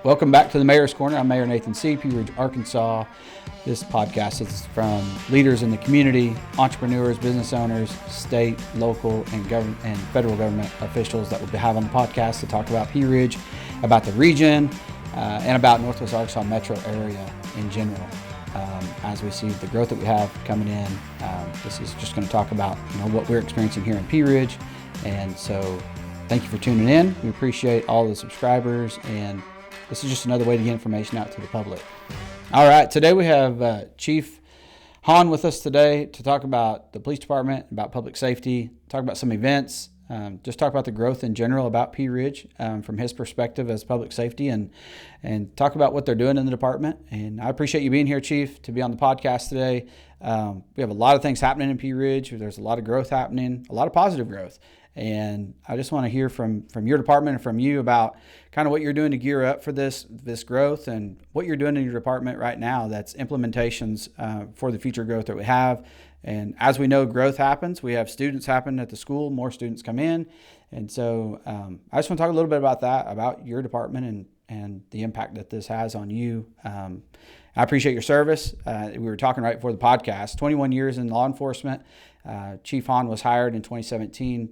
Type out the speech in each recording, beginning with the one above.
Welcome back to the Mayor's Corner. I'm Mayor Nathan C., Pea Ridge, Arkansas. This podcast is from leaders in the community, entrepreneurs, business owners, state, local, and government and federal government officials that we'll have on the podcast to talk about Pea Ridge, about the region, and about Northwest Arkansas metro area in general. As we see the growth that we have coming in, this is just going to talk about what we're experiencing here in Pea Ridge. And so thank you for tuning in. We appreciate all the subscribers, and this is just another way to get information out to the public. All right, today we have Chief Hahn with us today to talk about the police department, about public safety, talk about some events, just talk about the growth in general about Pea Ridge from his perspective as public safety, and talk about what they're doing in the department. And I appreciate you being here, Chief, to be on the podcast today. We have a lot of things happening in Pea Ridge. There's a lot of growth happening, a lot of positive growth. And I just want to hear from your department and from you about kind of what you're doing to gear up for this growth, and what you're doing in your department right now that's implementations for the future growth that we have. And as we know, growth happens. We have students happen at the school, more students come in. And so I just want to talk a little bit about that, about your department and the impact that this has on you. I appreciate your service. We were talking right before the podcast, 21 years in law enforcement. Chief Hahn was hired in 2017,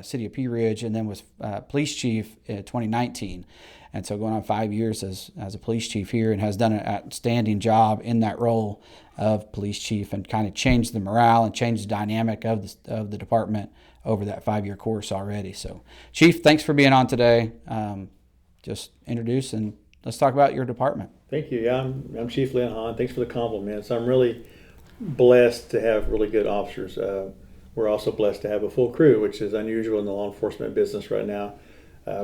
City of Pea Ridge, and then was police chief in 2019. And so going on 5 years as a police chief here, and has done an outstanding job in that role of police chief, and kind of changed the morale and changed the dynamic of the department over that 5-year course already. So Chief, thanks for being on today. Just introduce and let's talk about your department. Thank you. Yeah, I'm Chief Lynn Hahn. Thanks for the compliments. I'm really blessed to have really good officers. We're also blessed to have a full crew, which is unusual in the law enforcement business right now.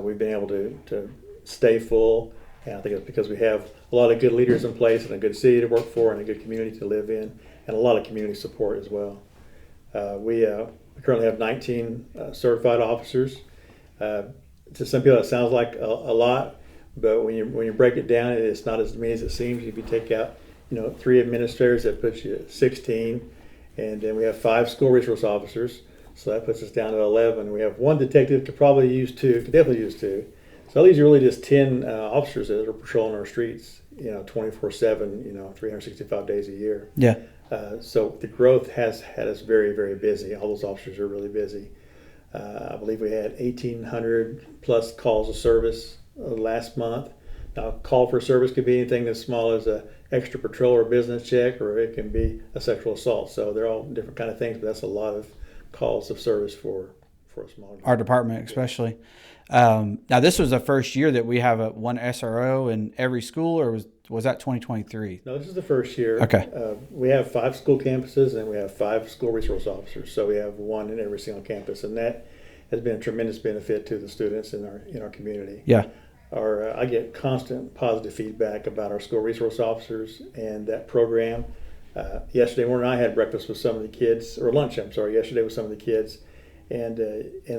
We've been able to stay full, and I think it's because we have a lot of good leaders in place, and a good city to work for, and a good community to live in, and a lot of community support as well. We currently have 19 certified officers. To some people, it sounds like a lot, but when you break it down, it's not as many as it seems. If you take out 3 administrators, that puts you at 16, and then we have 5 school resource officers, so that puts us down to 11. We have 1 detective, could definitely use 2. So these are really just 10 officers that are patrolling our streets, 24/7, 365 days a year. Yeah. So the growth has had us very, very busy. All those officers are really busy. I believe we had 1,800 plus calls of service last month. Now, call for service could be anything as small as a extra patrol or business check, or it can be a sexual assault. So they're all different kind of things, but that's a lot of calls of service for a small group. Our department especially. Now, this was the first year that we have one SRO in every school, or was that 2023? No, this is the first year. Okay. We have 5 school campuses, and we have 5 school resource officers. So we have 1 in every single campus, and that has been a tremendous benefit to the students in our community. Yeah. I get constant positive feedback about our school resource officers and that program. Yesterday morning, I had breakfast with some of the kids, or lunch, yesterday with some of the kids, and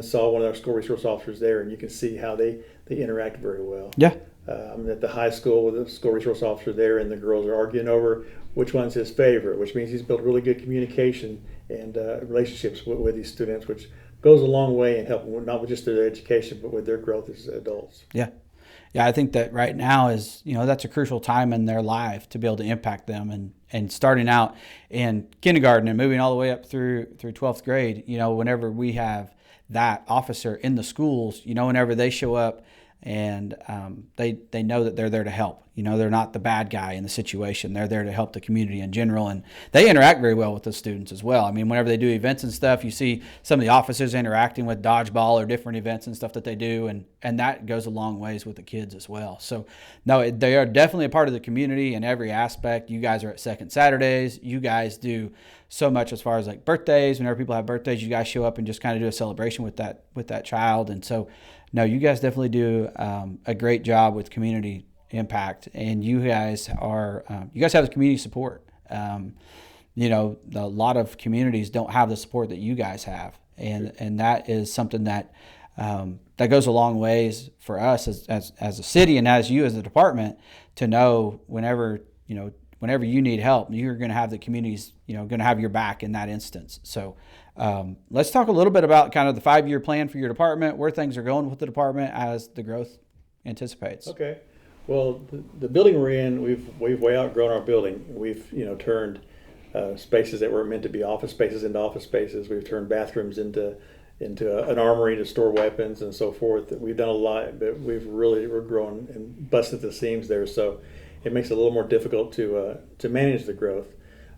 saw one of our school resource officers there, and you can see how they interact very well. Yeah. I'm at the high school with a school resource officer there, and the girls are arguing over which one's his favorite, which means he's built really good communication and relationships with these students, which goes a long way in helping not just their education, but with their growth as adults. Yeah. Yeah, I think that right now is, that's a crucial time in their life to be able to impact them, and starting out in kindergarten and moving all the way up through 12th grade, whenever we have that officer in the schools, whenever they show up and they know that they're there to help. They're not the bad guy in the situation. They're there to help the community in general, and they interact very well with the students as well. I mean, whenever they do events and stuff, you see some of the officers interacting with dodgeball or different events and stuff that they do, and that goes a long ways with the kids as well. So, no, they are definitely a part of the community in every aspect. You guys are at Second Saturdays. You guys do so much as far as like birthdays. Whenever people have birthdays, you guys show up and just kind of do a celebration with that child. And so, no, you guys definitely do a great job with community impact, and you guys have the community support. A lot of communities don't have the support that you guys have, and that is something that goes a long ways for us as a city, and as you as a department, to know whenever you need help, you're going to have the communities going to have your back in that instance. So let's talk a little bit about kind of the 5-year plan for your department, where things are going with the department as the growth anticipates. Okay. Well, the building we're in, we've way outgrown our building. We've turned spaces that were meant to be office spaces into office spaces. We've turned bathrooms into an armory to store weapons and so forth. We've done a lot, but we're growing and busted the seams there. So it makes it a little more difficult to manage the growth.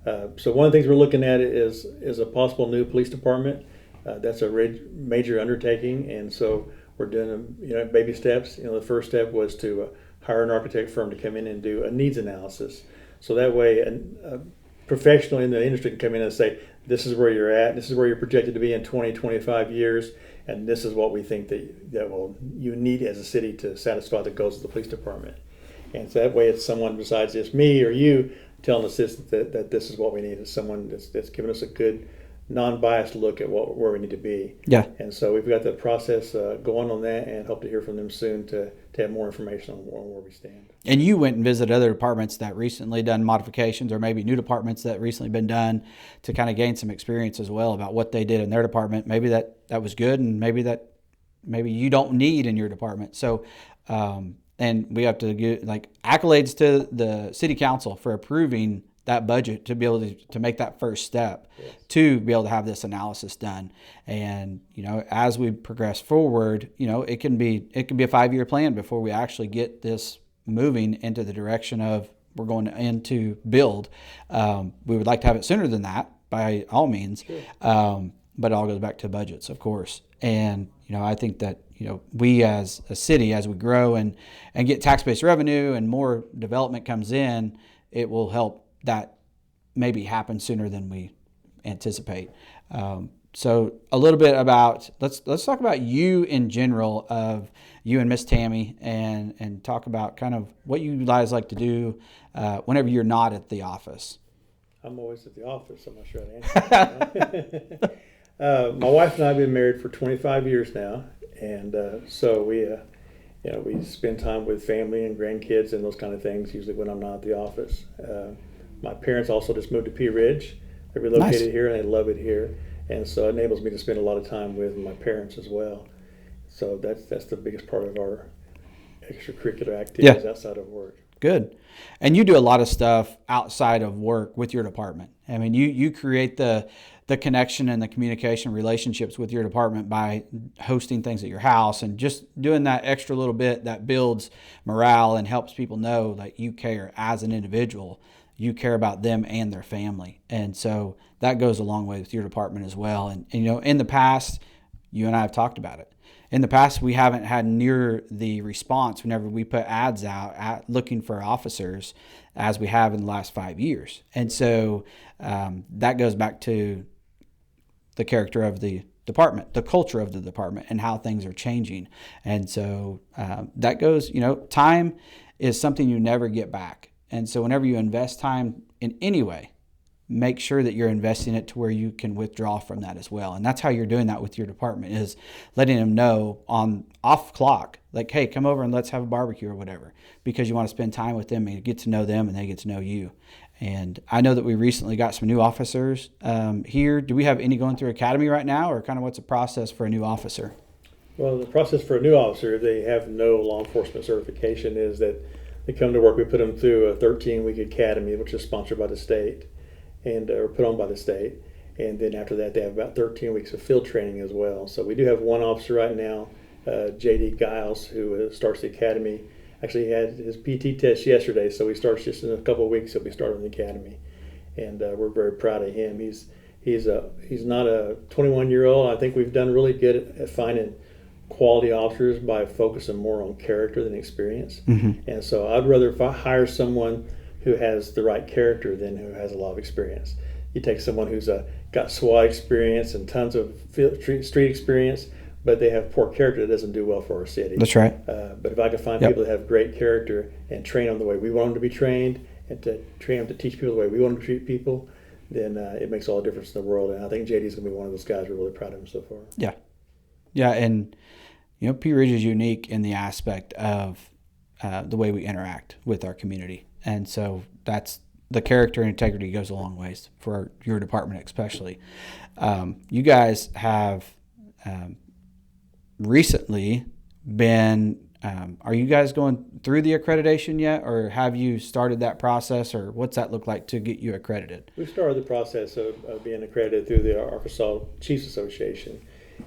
So one of the things we're looking at is a possible new police department. That's a major undertaking, and so we're doing baby steps. The first step was to hire an architect firm to come in and do a needs analysis. So that way, a professional in the industry can come in and say, this is where you're at, this is where you're projected to be in 20, 25 years, and this is what we think that you need as a city to satisfy the goals of the police department. And so that way it's someone besides just me or you telling us that this is what we need. It's someone that's giving us a good, non-biased look at where we need to be. Yeah. And so we've got the process going on that, and hope to hear from them soon to have more information on where we stand. And you went and visited other departments that recently done modifications, or maybe new departments that recently been done, to kind of gain some experience as well about what they did in their department. Maybe that was good, and maybe you don't need in your department. So, and we have to give accolades to the city council for approving that budget to be able to make that first step. Yes. To be able to have this analysis done. And as we progress forward, it can be a 5-year plan before we actually get this moving into the direction of we're going into build. We would like to have it sooner than that, by all means. Sure. But it all goes back to budgets, of course. And I think that we as a city, as we grow and get tax-based revenue and more development comes in, it will help that maybe happen sooner than we anticipate. So a little bit about, let's talk about you in general, of you and Miss Tammy, and talk about kind of what you guys like to do whenever you're not at the office. I'm always at the office. I'm not sure how to answer. My wife and I have been married for 25 years now, and so we spend time with family and grandkids and those kind of things, usually when I'm not at the office. My parents also just moved to Pea Ridge. They're relocated Nice. here, and they love it here. And so it enables me to spend a lot of time with my parents as well. So that's the biggest part of our extracurricular activities outside of work. Good. And you do a lot of stuff outside of work with your department. I mean, you create the connection and the communication relationships with your department by hosting things at your house and just doing that extra little bit that builds morale and helps people know that you care as an individual. You care about them and their family. And so that goes a long way with your department as well. And in the past, you and I have talked about it. In the past, we haven't had near the response whenever we put ads out looking for officers as we have in the last 5 years. And so that goes back to the character of the department, the culture of the department, and how things are changing. And so that goes, time is something you never get back. And so whenever you invest time in any way, make sure that you're investing it to where you can withdraw from that as well. And that's how you're doing that with your department, is letting them know on off clock, like, hey, come over and let's have a barbecue or whatever, because you want to spend time with them and get to know them and they get to know you. And I know that we recently got some new officers here. Do we have any going through academy right now, or kind of what's the process for a new officer? Well, the process for a new officer, if they have no law enforcement certification, is that they come to work. We put them through a 13-week academy, which is sponsored by the state or put on by the state. And then after that, they have about 13 weeks of field training as well. So we do have one officer right now, J.D. Giles, who starts the academy. Actually, he had his PT test yesterday, so he starts just in a couple of weeks. He'll be starting the academy, and we're very proud of him. He's not a 21-year-old. I think we've done really good at finding quality officers by focusing more on character than experience. Mm-hmm. And so I'd rather hire someone who has the right character than who has a lot of experience. You take someone who's got SWAT experience and tons of street experience, but they have poor character, that doesn't do well for our city. That's right. But if I can find people that have great character and train them the way we want them to be trained, and to train them to teach people the way we want them to treat people, then it makes all the difference in the world. And I think JD's going to be one of those guys. We're really proud of him so far. Yeah. Yeah, and Pea Ridge is unique in the aspect of the way we interact with our community. And so that's the character and integrity goes a long ways for your department especially. You guys have recently been Are you guys going through the accreditation yet, or have you started that process, or what's that look like to get you accredited? We started the process of being accredited through the Arkansas Chiefs Association,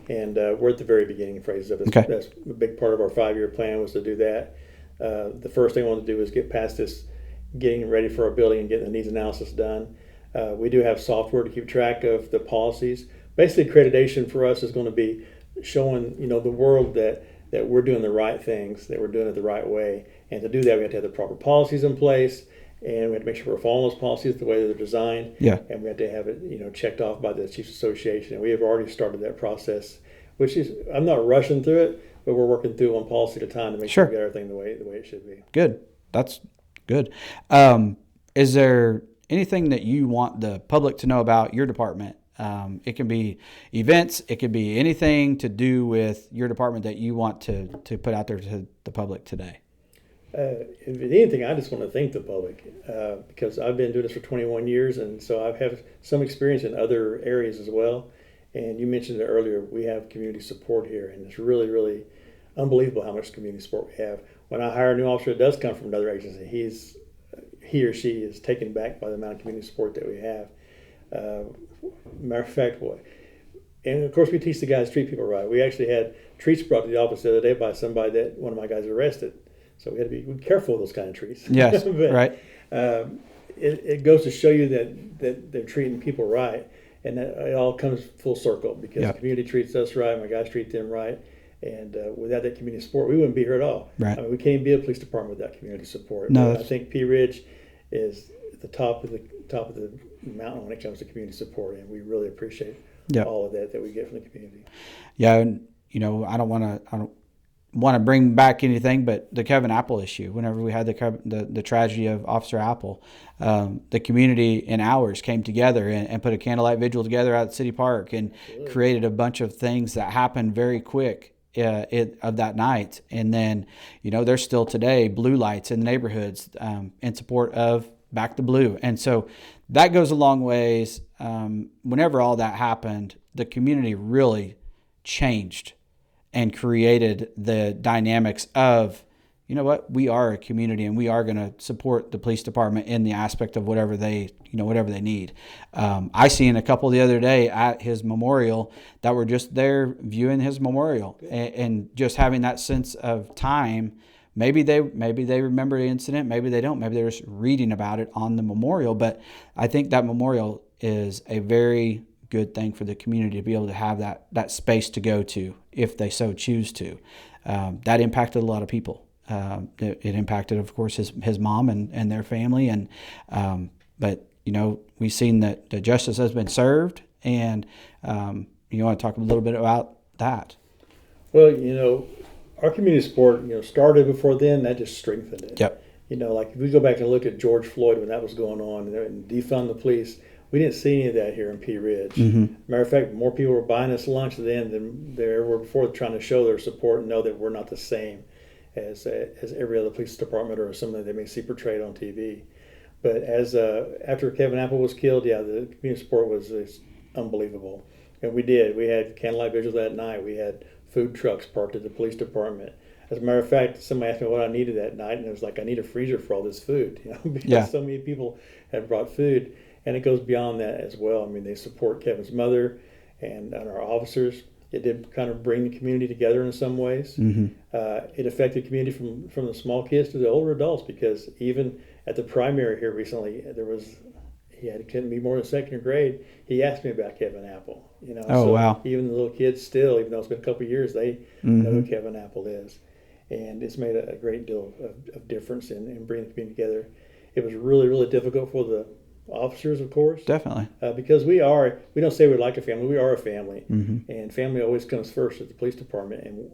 and we're at the very beginning phases of it. Okay. That's a big part of our 5-year plan was to do that. The first thing I wanted to do was get past this, getting ready for our building and getting the needs analysis done. We do have software to keep track of the policies. Basically, accreditation for us is going to be showing the world that we're doing the right things, that we're doing it the right way. And to do that, we have to have the proper policies in place, and we have to make sure we're following those policies the way they're designed. Yeah. And we have to have it, checked off by the Chiefs Association. And we have already started that process, which is, I'm not rushing through it, but we're working through one policy at a time to make sure we get everything the way it should be. Good. That's good. Is there anything that you want the public to know about your department? It can be events. It could be anything to do with your department that you want to put out there to the public today. If anything, I just want to thank the public because I've been doing this for 21 years, and so I've had some experience in other areas as well. And you mentioned it earlier, we have community support here, and it's really, really unbelievable how much community support we have. When I hire a new officer that does come from another agency, he or she is taken back by the amount of community support that we have. Matter of fact, and of course we teach the guys to treat people right. We actually had treats brought to the office the other day by somebody that one of my guys arrested. So we had to be careful with those kind of treats. Yes, but, right. It goes to show you that they're treating people right, and that it all comes full circle because the community treats us right, my guys treat them right, and without that community support, we wouldn't be here at all. Right. I mean, we can't even be a police department without community support. No, I think Pea Ridge is at the top of the mountain when it comes to community support, and we really appreciate all of that we get from the community. Yeah, and I don't want to bring back anything, but the Kevin Apple issue. Whenever we had the tragedy of Officer Apple, the community in hours came together and put a candlelight vigil together out at City Park and created a bunch of things that happened very quick of that night. And then there's still today blue lights in the neighborhoods in support of Back the Blue, and so that goes a long ways. Whenever all that happened, the community really changed and created the dynamics of, we are a community and we are going to support the police department in the aspect of whatever they need. I seen a couple the other day at his memorial that were just there viewing his memorial and just having that sense of time. Maybe they remember the incident, maybe they don't, maybe they're just reading about it on the memorial. But I think that memorial is a very good thing for the community to be able to have that space to go to if they so choose to. That impacted a lot of people. It impacted, of course, his mom and their family. But we've seen that the justice has been served, and you want to talk a little bit about that? Well, our community support, started before then. That just strengthened it. Yep. Like if we go back and look at George Floyd when that was going on and defund the police, we didn't see any of that here in Pea Ridge. Mm-hmm. Matter of fact, more people were buying us lunch then than they ever were before, trying to show their support and know that we're not the same as every other police department or something they may see portrayed on TV. But after Kevin Apple was killed, the community support was unbelievable. And we had candlelight vigils that night. We had food trucks parked at the police department. As a matter of fact, somebody asked me what I needed that night, and it was like, I need a freezer for all this food, because so many people had brought food. And it goes beyond that as well. I mean, they support Kevin's mother and our officers. It did kind of bring the community together in some ways. Mm-hmm. It affected the community from the small kids to the older adults, because even at the primary here recently, couldn't be more than second grade. He asked me about Kevin Apple. Wow. Even the little kids still, even though it's been a couple of years, they know who Kevin Apple is. And it's made a great deal of difference in bringing the community together. It was really, really difficult for the officers, of course. Definitely. Because we don't say we're like a family, we are a family. Mm-hmm. And family always comes first at the police department. And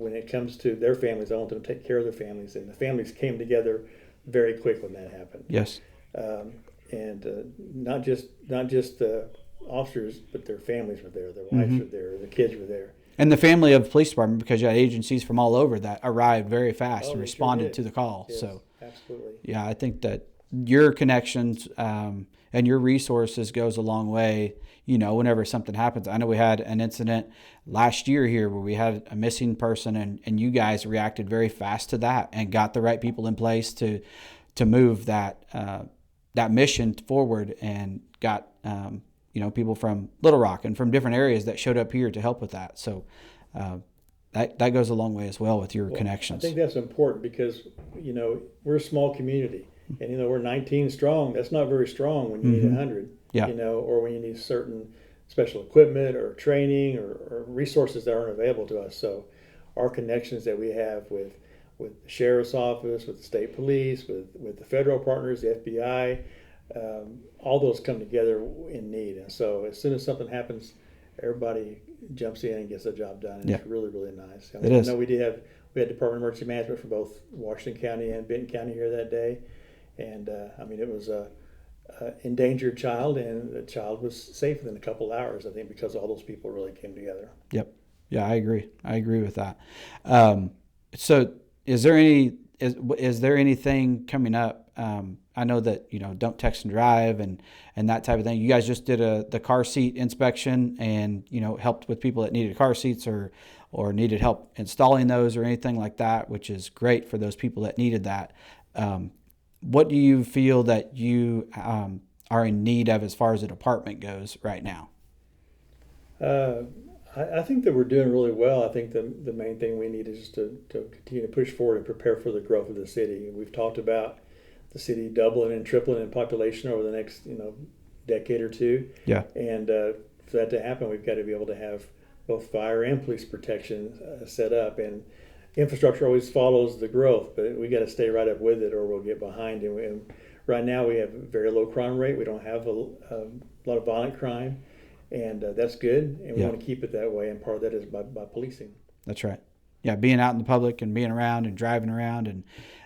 when it comes to their families, I want them to take care of their families. And the families came together very quick when that happened. Yes. And not just the officers, but their families were there, their wives were there, their kids were there. And the family of the police department, because you had agencies from all over that arrived very fast and responded to the call. Yes, so absolutely. Yeah, I think that your connections and your resources goes a long way, whenever something happens. I know we had an incident last year here where we had a missing person, and you guys reacted very fast to that and got the right people in place to move that mission forward, and got people from Little Rock and from different areas that showed up here to help with that. So that goes a long way as well with your connections. I think that's important because we're a small community, and we're 19 strong. That's not very strong when you need 100. Yeah. Or when you need certain special equipment or training or resources that aren't available to us. So our connections that we have with the sheriff's office, with the state police, with the federal partners, the FBI, all those come together in need. And so as soon as something happens, everybody jumps in and gets the job done. And it's really, really nice. It is. I know we had Department of Emergency Management for both Washington County and Benton County here that day. And it was a endangered child, and the child was safe within a couple of hours, I think, because all those people really came together. Yep. Yeah, I agree with that. So is there anything coming up? I know that, don't text and drive and that type of thing. You guys just did the car seat inspection and, helped with people that needed car seats or needed help installing those or anything like that, which is great for those people that needed that. What do you feel that you are in need of as far as the department goes right now? I think that we're doing really well. I think the main thing we need is just to continue to push forward and prepare for the growth of the city. We've talked about the city doubling and tripling in population over the next decade or two. Yeah. And for that to happen, we've got to be able to have both fire and police protection set up. And infrastructure always follows the growth, but we got to stay right up with it or we'll get behind. And right now we have a very low crime rate. We don't have a lot of violent crime, and that's good. And we want to keep it that way. And part of that is by policing. That's right. Yeah, being out in the public and being around and driving around, and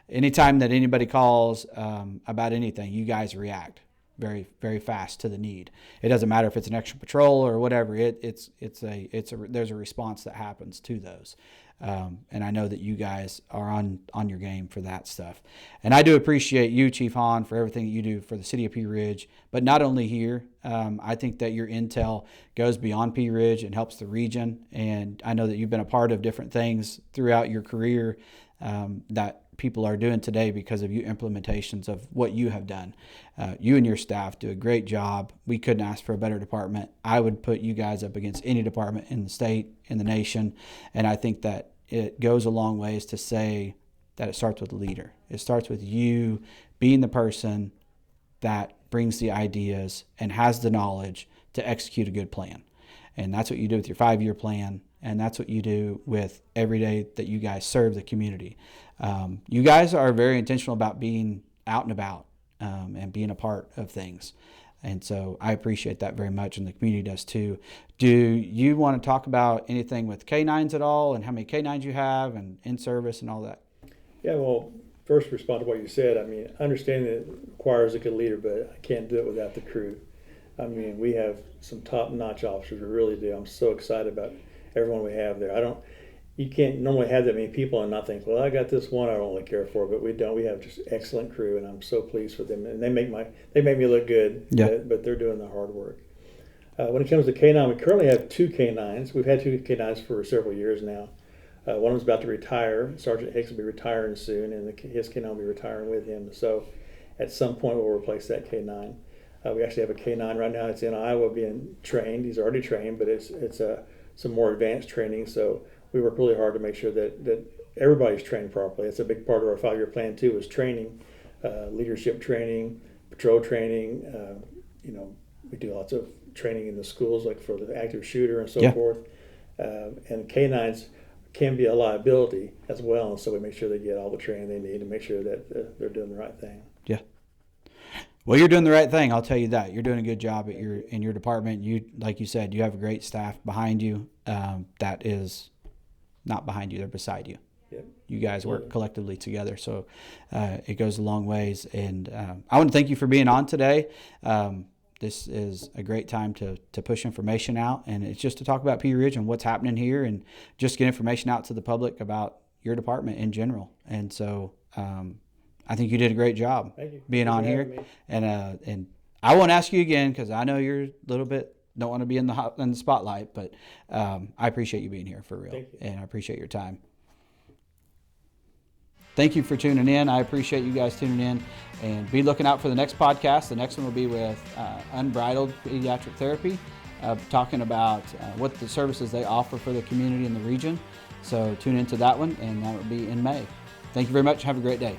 anytime that anybody calls about anything, you guys react very, very fast to the need. It doesn't matter if it's an extra patrol or whatever. There's a response that happens to those. And I know that you guys are on your game for that stuff. And I do appreciate you, Chief Hahn, for everything that you do for the city of Pea Ridge, but not only here. I think that your intel goes beyond Pea Ridge and helps the region. And I know that you've been a part of different things throughout your career that people are doing today because of your implementations of what you have done. You and your staff do a great job. We couldn't ask for a better department. I would put you guys up against any department in the state, in the nation. And I think that it goes a long ways to say that it starts with the leader. It starts with you being the person that brings the ideas and has the knowledge to execute a good plan. And that's what you do with your 5-year plan. And that's what you do with every day that you guys serve the community. You guys are very intentional about being out and about and being a part of things. And so I appreciate that very much, and the community does too. Do you want to talk about anything with K9s at all, and how many K9s you have and in service and all that? Yeah, well, first respond to what you said. I mean, understanding that it requires a good leader, but I can't do it without the crew. I mean, we have some top-notch officers. We really do. I'm so excited about everyone we have there. You can't normally have that many people and not think, well, I got this one I don't really care for, but we don't. We have just excellent crew, and I'm so pleased with them. And they make me look good, but they're doing the hard work. When it comes to K9, we currently have 2 K9s. We've had 2 K9s for several years now. One of them's about to retire. Sergeant Hicks will be retiring soon, and his K9 will be retiring with him. So at some point, we'll replace that K9. We actually have a K9 right now. It's in Iowa being trained. He's already trained, but it's some more advanced training. So we work really hard to make sure that everybody's trained properly. That's a big part of our 5-year plan too, is training, leadership training, patrol training. We do lots of training in the schools, like for the active shooter and so forth. And K9s can be a liability as well, and so we make sure they get all the training they need to make sure that they're doing the right thing. Yeah. Well, you're doing the right thing. I'll tell you that. You're doing a good job in your department. You, like you said, you have a great staff behind you. That is not behind you; they're beside you. Yep. You guys work collectively together, so it goes a long ways. And I want to thank you for being on today. This is a great time to push information out, and it's just to talk about Pea Ridge and what's happening here, and just get information out to the public about your department in general. And so I think you did a great job being on here, and I won't ask you again because I know you're a little bit don't want to be in the spotlight, but I appreciate you being here for real. Thank you. And I appreciate your time. Thank you for tuning in. I appreciate you guys tuning in, and be looking out for the next podcast. The next one will be with Unbridled Pediatric Therapy, talking about what the services they offer for the community in the region. So tune into that one, and that will be in May. Thank you very much. Have a great day.